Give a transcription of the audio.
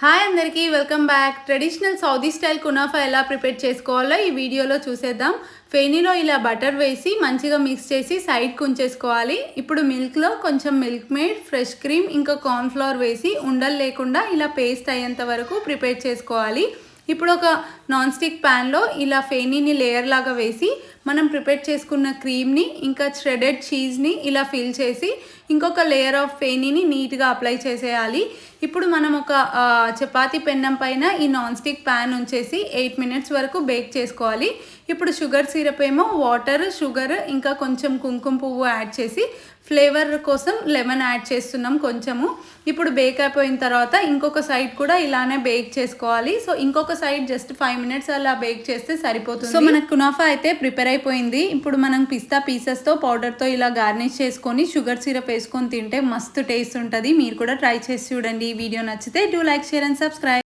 Hi అందరికీ welcome back. Traditional Saudi style kunafa ఎలా prepare చేసుకోవాలో ఈ వీడియోలో చూసేద్దాం. ఫెనీలో ఇలా బటర్ వేసి మంచిగా మిక్స్ చేసి సైడ్కి ఉంచేసుకోవాలి. ఇప్పుడు మిల్క్లో కొంచెం మిల్క్ మేడ్, ఫ్రెష్ క్రీమ్, ఇంకా కార్న్ఫ్లవర్ వేసి ఉండలు లేకుండా ఇలా పేస్ట్ అయ్యేంత వరకు ప్రిపేర్ చేసుకోవాలి. ఇప్పుడు ఒక నాన్ స్టిక్ ప్యాన్లో ఇలా ఫెనీని లేయర్ లాగా వేసి మనం ప్రిపేర్ చేసుకున్న క్రీమ్ని ఇంకా ష్రెడెడ్ చీజ్ని ఇలా ఫిల్ చేసి ఇంకొక లేయర్ ఆఫ్ ఫెనీని నీట్గా అప్లై చేసేయాలి. ఇప్పుడు మనం ఒక చపాతీ పెన్నం పైన ఈ నాన్ స్టిక్ ప్యాన్ ఉంచేసి 8 minutes వరకు బేక్ చేసుకోవాలి. ఇప్పుడు షుగర్ సిరప్ ఏమో వాటర్, షుగర్ ఇంకా కొంచెం కుంకుమ పువ్వు యాడ్ చేసి ఫ్లేవర్ కోసం లెమన్ యాడ్ చేస్తున్నాం కొంచెము. ఇప్పుడు బేక్ అయిపోయిన తర్వాత ఇంకొక సైడ్ కూడా ఇలానే బేక్ చేసుకోవాలి. సో ఇంకొక సైడ్ జస్ట్ 5 minutes అలా బేక్ చేస్తే సరిపోతుంది. సో మనకు కునాఫా అయితే ప్రిపేర్ అయిపోయింది. ఇప్పుడు మనం పిస్తా పీసెస్తో పౌడర్తో ఇలా గార్నిష్ చేసుకొని షుగర్ సిరప్ వేసుకొని తింటే మస్తు టేస్ట్ ఉంటుంది. మీరు కూడా ట్రై చేసి చూడండి. ఈ వీడియో నచ్చితే do like, share and subscribe.